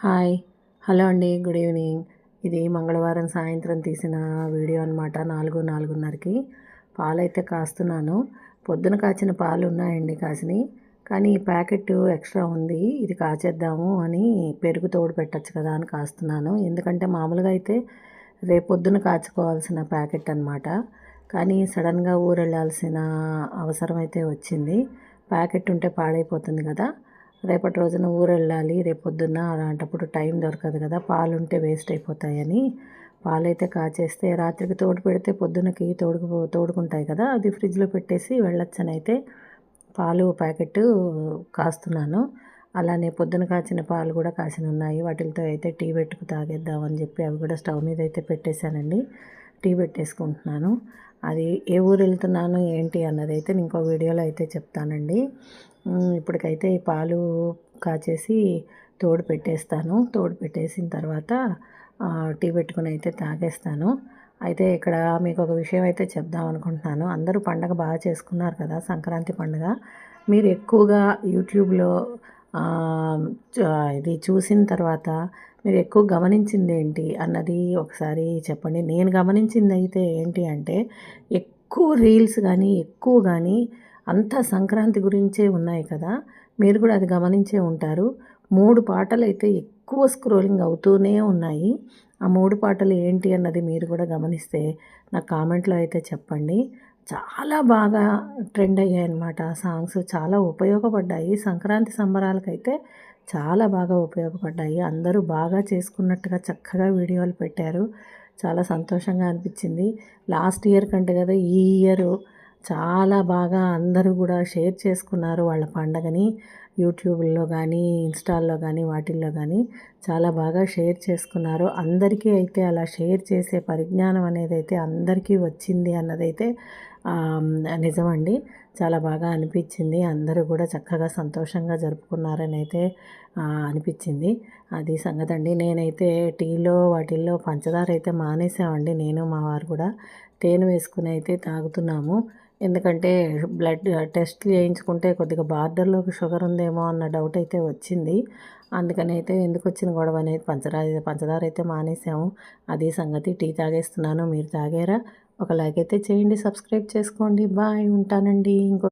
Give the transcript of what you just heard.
Hi hello అండి, good evening. ఇది మంగళవారం సాయంత్రం తీసిన వీడియో అనమాట. 4:30కి పాలైతే కాస్తున్నాను. పొద్దున కాచిన పాలు ఉన్నాయండి కాసినవి, కానీ ఈ ప్యాకెట్ ఎక్స్ట్రా ఉంది. ఇది కాచేద్దాము అని పెరుగు తోడు పెట్టచ్చు కదా అని కాస్తున్నాను. ఎందుకంటే మామూలుగా అయితే రేపొద్దున కాచుకోవాల్సిన ప్యాకెట్ అనమాట. కానీ సడన్గా ఊరు వెళ్ళాల్సిన అవసరం అయితే వచ్చింది. ప్యాకెట్ ఉంటే పాడైపోతుంది కదా, రేపటి రోజున ఊరు వెళ్ళాలి రేపొద్దున్న, అలాంటప్పుడు టైం దొరకదు కదా, పాలు ఉంటే వేస్ట్ అయిపోతాయని పాలైతే కాచేస్తే రాత్రికి తోడు పెడితే పొద్దునకి తోడుకుంటాయి కదా, అది ఫ్రిడ్జ్లో పెట్టేసి వెళ్ళొచ్చని అయితే పాలు ప్యాకెట్ కాస్తున్నాను. అలానే పొద్దున కాచిన పాలు కూడా కాసిన ఉన్నాయి. వాటితో అయితే టీ పెట్టుకు తాగేద్దామని చెప్పి అవి కూడా స్టవ్ మీద అయితే పెట్టేశానండి. టీ పెట్టేసుకుంటున్నాను. అది ఏ ఊరు వెళ్తున్నాను ఏంటి అన్నది అయితే ఇంకో వీడియోలో అయితే చెప్తానండి. ఇప్పటికైతే ఈ పాలు కాచేసి తోడు పెట్టేస్తాను. తోడు పెట్టేసిన తర్వాత టీ పెట్టుకుని అయితే తాగేస్తాను. అయితే ఇక్కడ మీకు ఒక విషయం అయితే చెప్దాం అనుకుంటున్నాను. అందరూ పండగ బాగా చేసుకున్నారు కదా, సంక్రాంతి పండుగ. మీరు ఎక్కువగా యూట్యూబ్లో ఇది చూసిన తర్వాత మీరు ఎక్కువ గమనించింది ఏంటి అన్నది ఒకసారి చెప్పండి. నేను గమనించింది అయితే ఏంటి అంటే, ఎక్కువ రీల్స్ కానీ ఎక్కువ కానీ అంతా సంక్రాంతి గురించే ఉన్నాయి కదా, మీరు కూడా అది గమనించే ఉంటారు. 3 పాటలు అయితే ఎక్కువ స్క్రోలింగ్ అవుతూనే ఉన్నాయి. ఆ 3 పాటలు ఏంటి అన్నది మీరు కూడా గమనిస్తే నాకు కామెంట్లో అయితే చెప్పండి. చాలా బాగా ట్రెండ్ అయ్యాయి అన్నమాట. ఆ సాంగ్స్ చాలా ఉపయోగపడ్డాయి. సంక్రాంతి సంబరాలకైతే చాలా బాగా ఉపయోగపడ్డాయి. అందరూ బాగా చేసుకున్నట్టుగా చక్కగా వీడియోలు పెట్టారు. చాలా సంతోషంగా అనిపించింది. లాస్ట్ ఇయర్ కంటే కదా ఈ ఇయర్ చాలా బాగా అందరూ కూడా షేర్ చేసుకున్నారు వాళ్ళ పండగని. యూట్యూబ్లో కానీ ఇన్స్టాల్లో కానీ వాటిల్లో కానీ చాలా బాగా షేర్ చేసుకున్నారు. అందరికీ అయితే అలా షేర్ చేసే పరిజ్ఞానం అనేది అయితే అందరికీ వచ్చింది అన్నదైతే నిజమండి. చాలా బాగా అనిపించింది. అందరూ కూడా చక్కగా సంతోషంగా జరుపుకున్నారని అయితే అనిపించింది. అది సంగతి అండి. నేనైతే టీలో వాటిల్లో పంచదార అయితే మానేసామండి. నేను మా వారు కూడా తేనె వేసుకుని అయితే తాగుతున్నాము. ఎందుకంటే బ్లడ్ టెస్ట్ చేయించుకుంటే కొద్దిగా బార్డర్లోకి షుగర్ ఉందేమో అన్న డౌట్ అయితే వచ్చింది. అందుకని అయితే ఎందుకు వచ్చిన గొడవ అనేది పంచదార అయితే మానేసాము. అది సంగతి. టీ తాగేస్తున్నాను. మీరు తాగారా? ఒక లైక్ అయితే చేయండి, సబ్స్క్రైబ్ చేసుకోండి. బాయ్, ఉంటానండి.